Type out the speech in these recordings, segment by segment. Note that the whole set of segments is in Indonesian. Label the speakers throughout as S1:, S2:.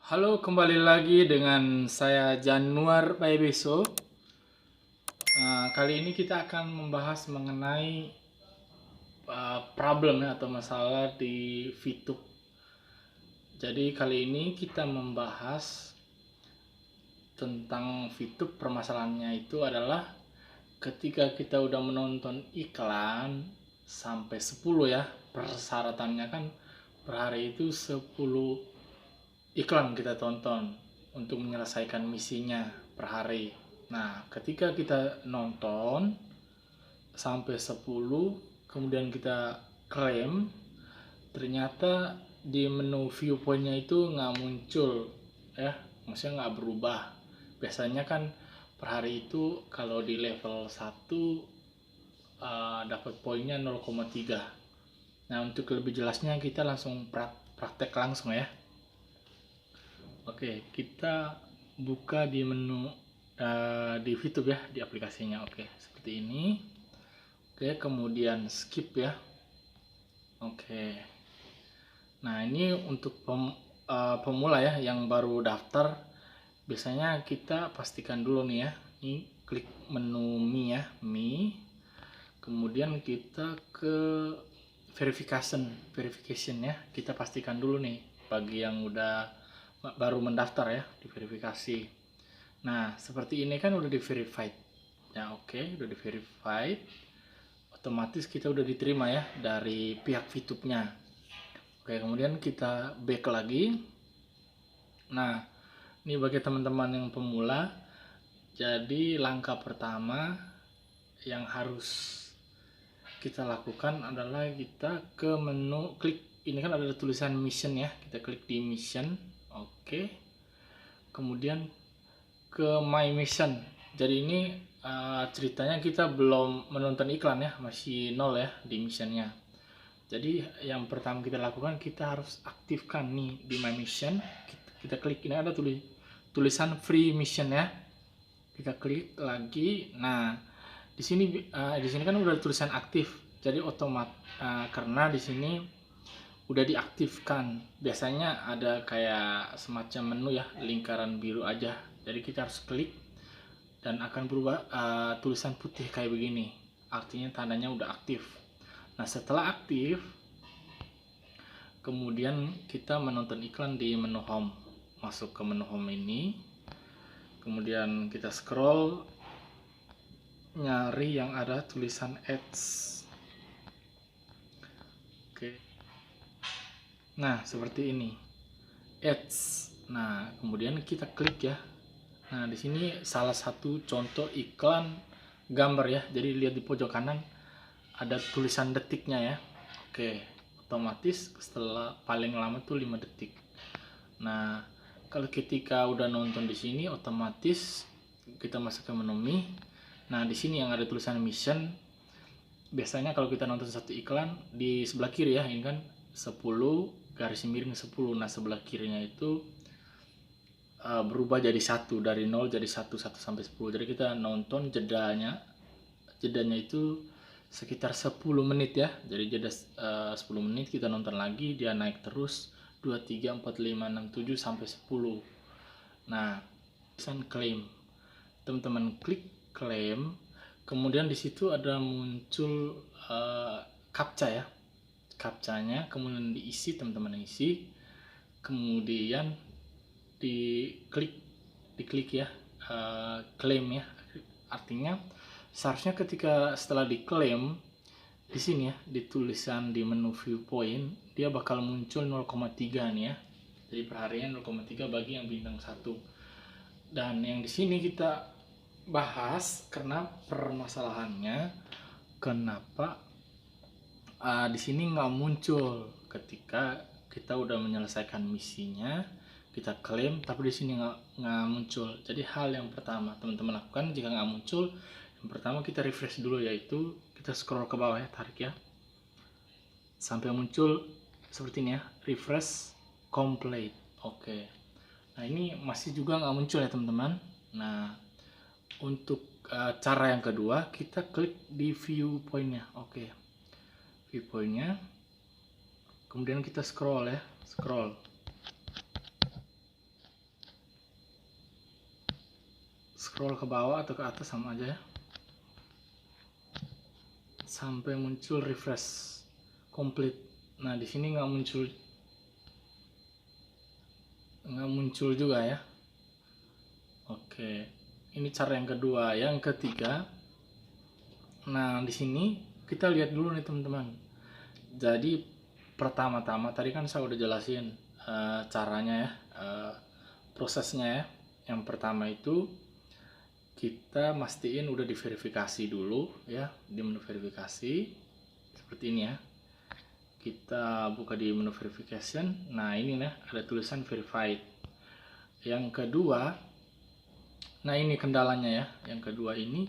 S1: Halo, kembali lagi dengan saya Januar Paibeso. Kali ini kita akan membahas mengenai problem ya atau masalah di VTube. Jadi kali ini kita membahas tentang VTube. Permasalahannya itu adalah ketika kita udah menonton iklan sampai 10 ya, persyaratannya kan per hari itu 10 iklan kita tonton untuk menyelesaikan misinya per hari. Nah, ketika kita nonton sampai 10 kemudian kita klaim, ternyata di menu viewpointnya itu nggak muncul ya, maksudnya nggak berubah. Biasanya kan per hari itu kalau di level 1 dapat poinnya 0,3. Nah, untuk lebih jelasnya kita langsung praktek langsung ya. Oke, kita buka di menu di VTube ya, di aplikasinya. Oke, seperti ini. Oke, kemudian skip ya. Oke. Nah, ini untuk pemula ya, yang baru daftar. Biasanya kita pastikan dulu nih ya. Ini klik menu Mi ya, Mi. Kemudian kita ke verification ya. Kita pastikan dulu nih bagi yang udah baru mendaftar ya, diverifikasi. Nah, seperti ini kan udah di verified ya. Oke, udah di verified, otomatis kita udah diterima ya dari pihak VTube nya. Oke, kemudian kita back lagi. Nah, ini bagi teman-teman yang pemula, jadi langkah pertama yang harus kita lakukan adalah kita ke menu, klik ini kan ada tulisan mission ya, kita klik di mission. Oke, kemudian ke my mission. Jadi ini ceritanya kita belum menonton iklan ya, masih 0 ya di missionnya. Jadi yang pertama kita lakukan, kita harus aktifkan nih di my mission. Kita klik, ini ada tulisan free mission ya, kita klik lagi. Nah, di sini kan udah tulisan aktif, jadi karena di sini udah diaktifkan. Biasanya ada kayak semacam menu ya, lingkaran biru aja, jadi kita harus klik dan akan berubah tulisan putih kayak begini, artinya tandanya udah aktif. Nah, setelah aktif, kemudian kita menonton iklan di menu home. Masuk ke menu home ini, kemudian kita scroll, nyari yang ada tulisan ads. Oke, nah seperti ini, ads. Nah, kemudian kita klik ya. Nah, di sini salah satu contoh iklan gambar ya. Jadi lihat di pojok kanan ada tulisan detiknya ya. Oke, otomatis setelah paling lama tuh 5 detik. Nah, kalau ketika udah nonton di sini, otomatis kita masuk ke menu Mi. Nah, di sini yang ada tulisan mission. Biasanya kalau kita nonton satu iklan di sebelah kiri ya, ini kan 10 garis miring 10. Nah, sebelah kirinya itu berubah jadi 1, dari 0 jadi 1 sampai 10. Jadi kita nonton jedanya itu sekitar 10 menit ya. Jadi jeda 10 menit kita nonton lagi, dia naik terus 2, 3, 4, 5, 6, 7 sampai 10. Nah, pesan claim. Teman-teman klik claim, kemudian di situ ada muncul captcha ya. Captchanya kemudian diisi, teman-teman isi. Kemudian diklik ya, claim ya. Artinya seharusnya ketika setelah diklaim, di sini ya, di tulisan di menu viewpoint, dia bakal muncul 0,3 nih ya. Jadi perharian 0,3 bagi yang bintang 1. Dan yang di sini kita bahas karena permasalahannya kenapa di sini nggak muncul ketika kita udah menyelesaikan misinya, kita klaim tapi di sini nggak muncul. Jadi hal yang pertama teman-teman lakukan jika nggak muncul, yang pertama kita refresh dulu, yaitu kita scroll ke bawah ya, tarik ya sampai muncul seperti ini ya, refresh complete. Oke, nah ini masih juga nggak muncul ya teman-teman. Nah, untuk cara yang kedua, kita klik di viewpointnya. Oke, viewpointnya, kemudian kita scroll ya, scroll. scroll ke bawah atau ke atas sama aja ya, sampai muncul refresh complete. Nah di sini nggak muncul juga ya. Oke, ini cara yang kedua. Yang ketiga, nah di sini kita lihat dulu nih teman-teman. Jadi pertama-tama tadi kan saya udah jelasin caranya ya, prosesnya ya. Yang pertama itu kita mastiin udah diverifikasi dulu ya, di menu verifikasi seperti ini ya. Kita buka di menu verification. Nah ini nih ada tulisan verified. Yang kedua, nah ini kendalanya ya. Yang kedua ini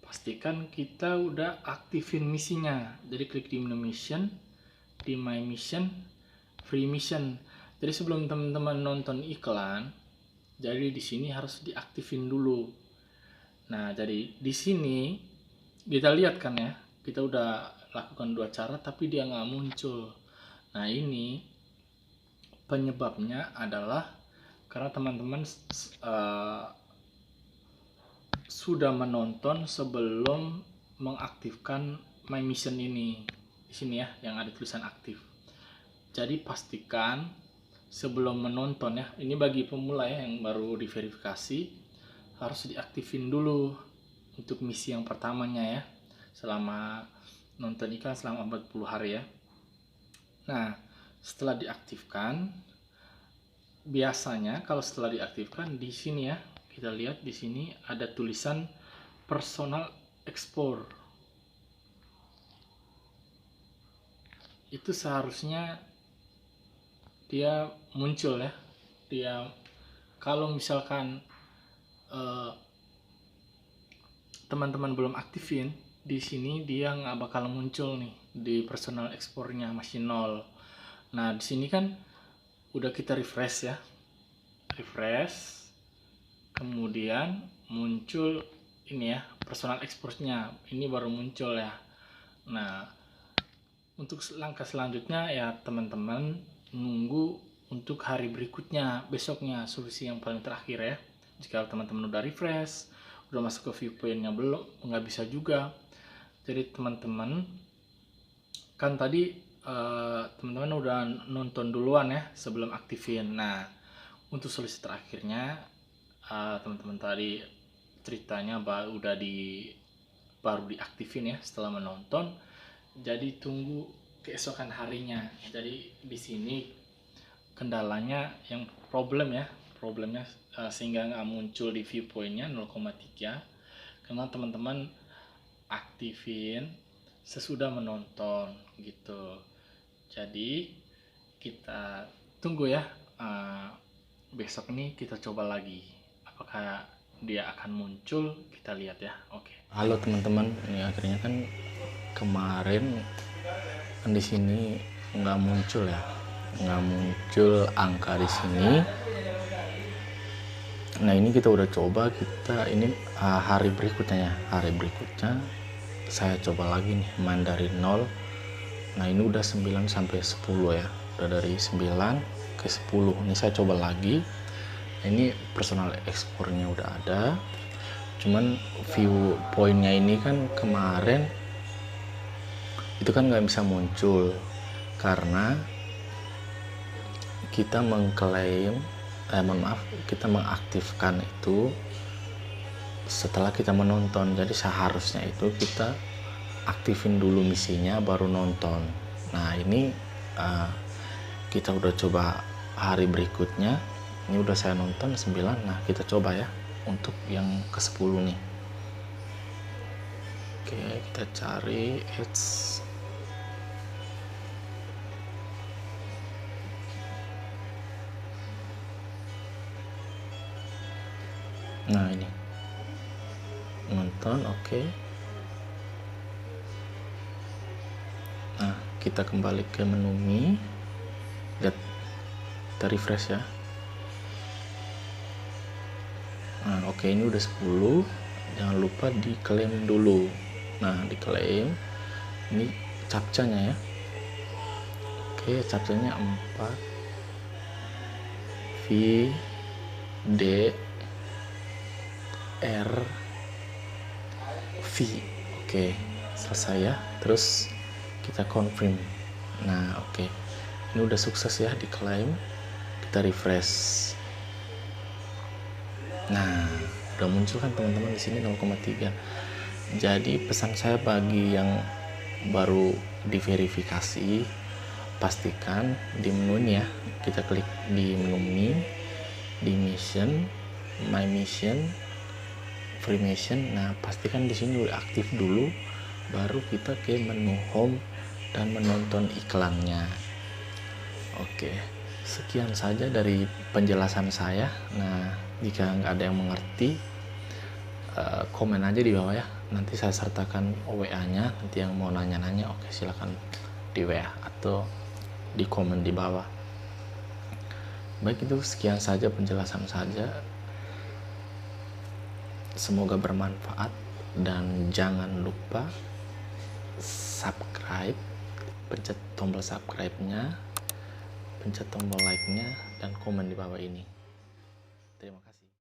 S1: pastikan kita udah aktifin misinya. Jadi klik di menu mission, di my mission, free mission. Jadi sebelum teman-teman nonton iklan, jadi di sini harus diaktifin dulu. Nah jadi di sini kita lihat kan ya, kita udah lakukan 2 cara tapi dia nggak muncul. Nah ini penyebabnya adalah karena teman-teman sudah menonton sebelum mengaktifkan my mission ini. Di sini ya yang ada tulisan aktif. Jadi pastikan sebelum menonton ya, ini bagi pemula ya yang baru diverifikasi, harus diaktifin dulu untuk misi yang pertamanya ya, selama nonton iklan selama 40 hari ya. Nah setelah diaktifkan, biasanya kalau setelah diaktifkan di sini ya, kita lihat di sini ada tulisan personal export. Itu seharusnya dia muncul ya. Dia kalau misalkan teman-teman belum aktifin, di sini dia nggak bakal muncul nih di personal exportnya, masih 0. Nah di sini kan udah kita refresh ya, refresh, kemudian muncul ini ya personal exportnya, ini baru muncul ya. Nah untuk langkah selanjutnya ya teman-teman nunggu untuk hari berikutnya, besoknya, solusi yang paling terakhir ya. Jika teman-teman udah refresh, udah masuk ke viewpointnya belum, nggak bisa juga. Jadi teman-teman kan tadi teman-teman udah nonton duluan ya sebelum aktifin. Nah untuk solusi terakhirnya teman-teman tadi ceritanya baru diaktifin ya setelah menonton. Jadi tunggu keesokan harinya. Jadi di sini kendalanya yang problemnya sehingga nggak muncul di viewpointnya 0,3 karena teman-teman aktifin sesudah menonton gitu. Jadi kita tunggu ya, besok nih kita coba lagi apakah dia akan muncul, kita lihat ya. Oke. Halo teman-teman, ini akhirnya kan kemarin kan di sini nggak muncul ya, nggak muncul angka di sini. Nah ini kita udah coba, kita ini hari berikutnya ya, hari berikutnya saya coba lagi nih main dari 0. Nah ini udah 9 sampai 10 ya, udah dari 9 ke 10. Ini saya coba lagi, ini personal exportnya udah ada, cuman view pointnya ini kan kemarin itu kan nggak bisa muncul karena kita mengklaim kita mengaktifkan itu setelah kita menonton. Jadi seharusnya itu kita aktifin dulu misinya baru nonton. Nah ini kita udah coba hari berikutnya, ini udah saya nonton 9. Nah kita coba ya untuk yang ke 10 nih. Oke, kita cari ads. Nah ini nonton, oke. Nah kita kembali ke menu Mi, lihat, kita refresh ya. Nah oke, ini udah 10. Jangan lupa diklaim dulu. Nah diklaim, ini captchanya ya. Oke, captchanya 4 V D
S2: RV. Oke, selesai ya. Terus kita confirm. Nah, oke. Ini udah sukses ya diklaim. Kita refresh. Nah, udah muncul kan teman-teman di sini 0,3. Jadi pesan saya bagi yang baru diverifikasi, pastikan di menu ini ya, kita klik di menu ini, di mission, my mission, free mission. Nah, pastikan di sini udah aktif dulu, baru kita ke menu home dan menonton iklannya. Oke, sekian saja dari penjelasan saya. Nah, jika nggak ada yang mengerti, komen aja di bawah ya, nanti saya sertakan WA-nya. Nanti yang mau nanya-nanya, oke, silakan di WA atau di komen di bawah. Baik, itu sekian saja penjelasan saja, semoga bermanfaat, dan jangan lupa subscribe, pencet tombol subscribe-nya, pencet tombol like-nya, dan komen di bawah ini. Terima kasih.